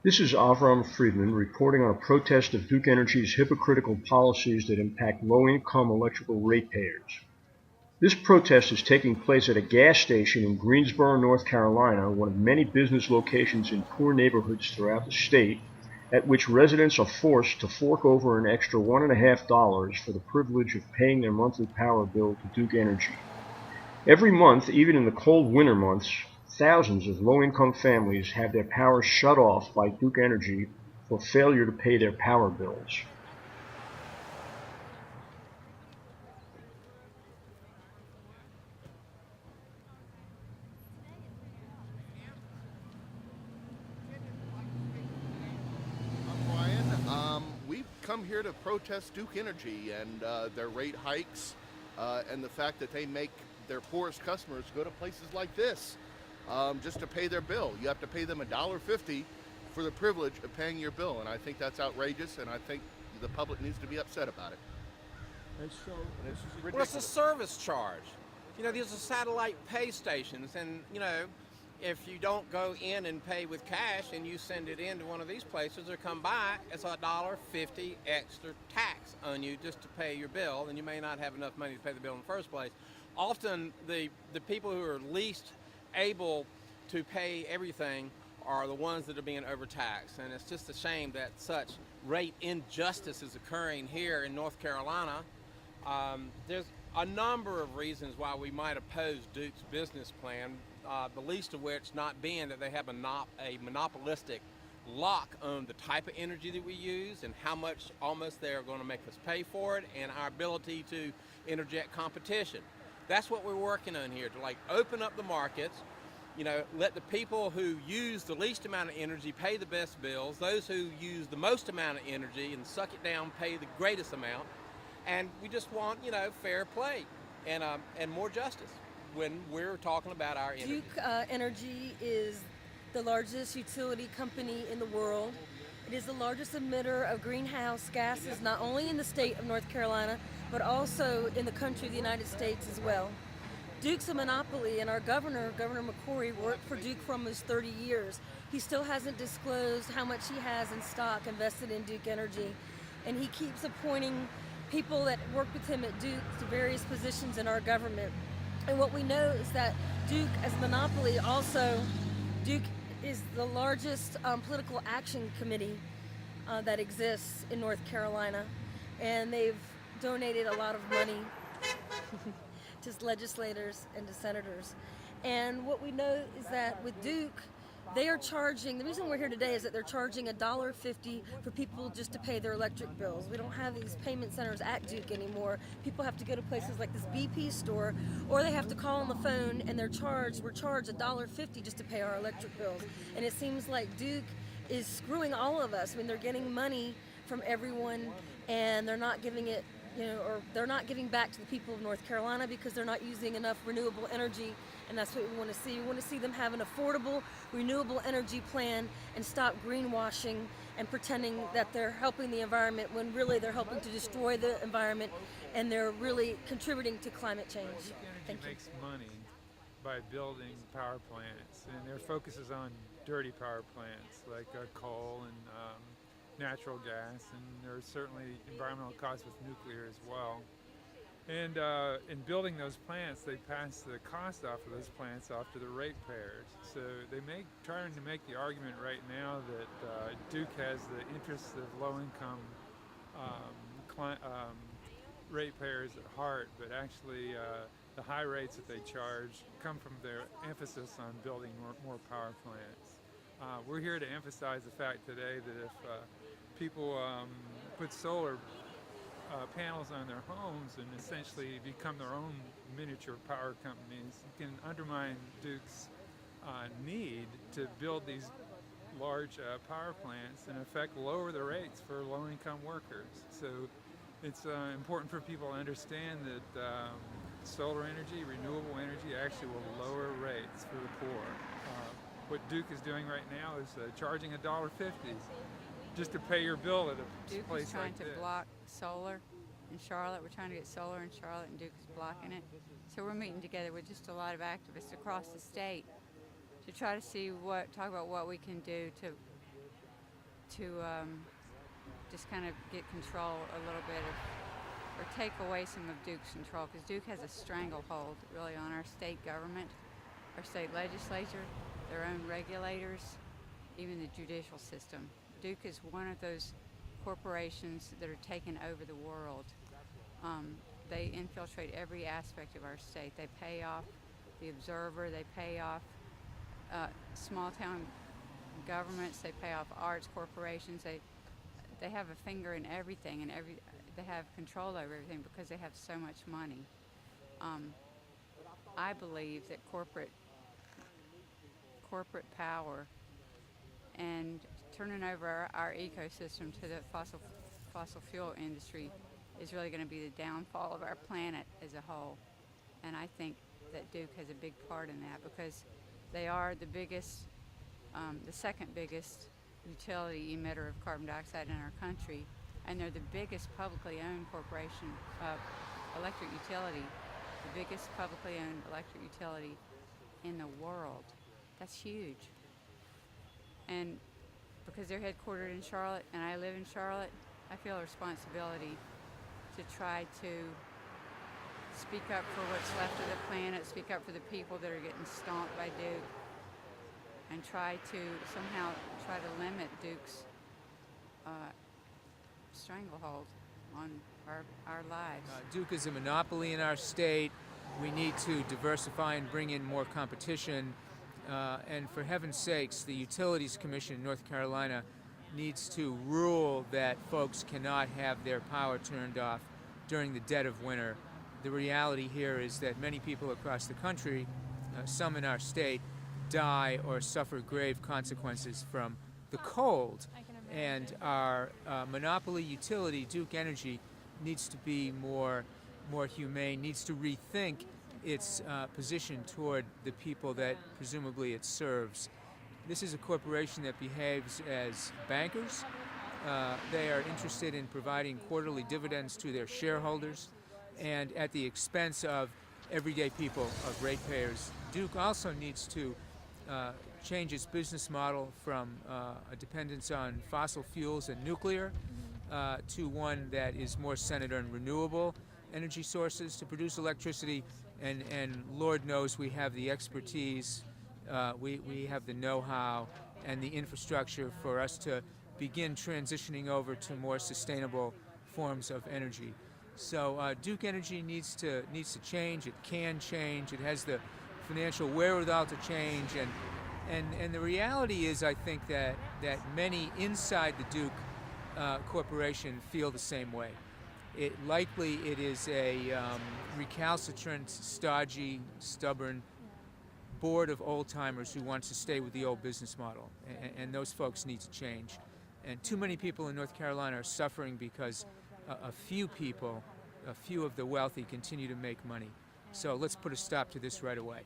This is Avram Friedman reporting on a protest of Duke Energy's hypocritical policies that impact low-income electrical ratepayers. This protest is taking place at a gas station in Greensboro, North Carolina, one of many business locations in poor neighborhoods throughout the state, at which residents are forced to fork over an extra $1.50 for the privilege of paying their monthly power bill to Duke Energy. Every month, even in the cold winter months, thousands of low-income families have their power shut off by Duke Energy for failure to pay their power bills. I'm Brian. We've come here to protest Duke Energy and their rate hikes and the fact that they make their poorest customers go to places like this just to pay their bill. You have to pay them $1.50 for the privilege of paying your bill, and I think that's outrageous, and I think the public needs to be upset about it. And so, It's Well, ridiculous. it's a service charge. These are satellite pay stations, and if you don't go in and pay with cash and you send it in to one of these places or come by, it's $1.50 extra tax on you just to pay your bill, and you may not have enough money to pay the bill in the first place. Often, the people who are least able to pay everything are the ones that are being overtaxed, and it's just a shame that such rate injustice is occurring here in North Carolina. There's a number of reasons why we might oppose Duke's business plan, the least of which not being that they have a monopolistic lock on the type of energy that we use and how much almost they're going to make us pay for it, and our ability to interject competition. That's what we're working on here, to open up the markets, let the people who use the least amount of energy pay the best bills, those who use the most amount of energy and suck it down pay the greatest amount. And we just want, fair play and more justice when we're talking about our energy. Duke Energy is the largest utility company in the world. It is the largest emitter of greenhouse gases, not only in the state of North Carolina, but also in the country of the United States as well. Duke's a monopoly, and our Governor McCrory, worked for Duke for almost 30 years. He still hasn't disclosed how much he has in stock invested in Duke Energy, and he keeps appointing people that work with him at Duke to various positions in our government. And what we know is that Duke, as a monopoly, also, Duke is the largest political action committee that exists in North Carolina, and they've donated a lot of money to legislators and to senators. And what we know is that with Duke, they are charging, the reason we're here today is that they're charging $1.50 for people just to pay their electric bills. We don't have these payment centers at Duke anymore. People have to go to places like this BP store, or they have to call on the phone and we're charged $1.50 just to pay our electric bills. And it seems like Duke is screwing all of us. I mean, they're getting money from everyone and they're not giving it, or they're not giving back to the people of North Carolina because they're not using enough renewable energy, and that's what we want to see. We want to see them have an affordable, renewable energy plan and stop greenwashing and pretending that they're helping the environment when really they're helping to destroy the environment, and they're really contributing to climate change. Duke Thank Energy you. makes money by building power plants, and their focus is on dirty power plants like coal and natural gas, and there's certainly environmental costs with nuclear as well. And in building those plants, they pass the cost off of those plants off to the ratepayers. So they trying to make the argument right now that Duke has the interests of low-income ratepayers at heart, but actually the high rates that they charge come from their emphasis on building more power plants. We're here to emphasize the fact today that if people put solar panels on their homes and essentially become their own miniature power companies, it can undermine Duke's need to build these large power plants and in effect lower the rates for low-income workers. So it's important for people to understand that solar energy, renewable energy, actually will lower rates for the poor. What Duke is doing right now is charging $1.50 just to pay your bill at a Duke place is trying like to this. block solar in Charlotte. We're trying to get solar in Charlotte, and Duke is blocking it. So we're meeting together with just a lot of activists across the state to try to talk about what we can do to to just kind of get control a little bit of, or take away some of Duke's control, because Duke has a stranglehold really on our state government, our state legislature, their own regulators, even the judicial system. Duke is one of those corporations that are taking over the world. They infiltrate every aspect of our state. They pay off the Observer, they pay off small town governments, they pay off arts corporations. They have a finger in everything, and they have control over everything because they have so much money. I believe that corporate power and turning over our ecosystem to the fossil fuel industry is really going to be the downfall of our planet as a whole. And I think that Duke has a big part in that, because they are the biggest, the second biggest utility emitter of carbon dioxide in our country, and they're the biggest publicly owned corporation, electric utility, the biggest publicly owned electric utility in the world. That's huge. And because they're headquartered in Charlotte and I live in Charlotte, I feel a responsibility to try to speak up for what's left of the planet, speak up for the people that are getting stomped by Duke, and try to somehow limit Duke's stranglehold on our lives. Duke is a monopoly in our state. We need to diversify and bring in more competition. And for heaven's sakes, the Utilities Commission in North Carolina needs to rule that folks cannot have their power turned off during the dead of winter. The reality here is that many people across the country, some in our state, die or suffer grave consequences from the cold. And our monopoly utility, Duke Energy, needs to be more humane, needs to rethink its position toward the people that presumably it serves. This is a corporation that behaves as bankers. They are interested in providing quarterly dividends to their shareholders, and at the expense of everyday people, of ratepayers. Duke also needs to change its business model from a dependence on fossil fuels and nuclear to one that is more centered on renewable energy sources to produce electricity. And Lord knows we have the expertise, we have the know-how and the infrastructure for us to begin transitioning over to more sustainable forms of energy. So Duke Energy needs to change. It can change. It has the financial wherewithal to change. And the reality is, I think that many inside the Duke Corporation feel the same way. Likely it is a recalcitrant, stodgy, stubborn board of old-timers who wants to stay with the old business model, and those folks need to change. And too many people in North Carolina are suffering because a few people, a few of the wealthy, continue to make money. So let's put a stop to this right away.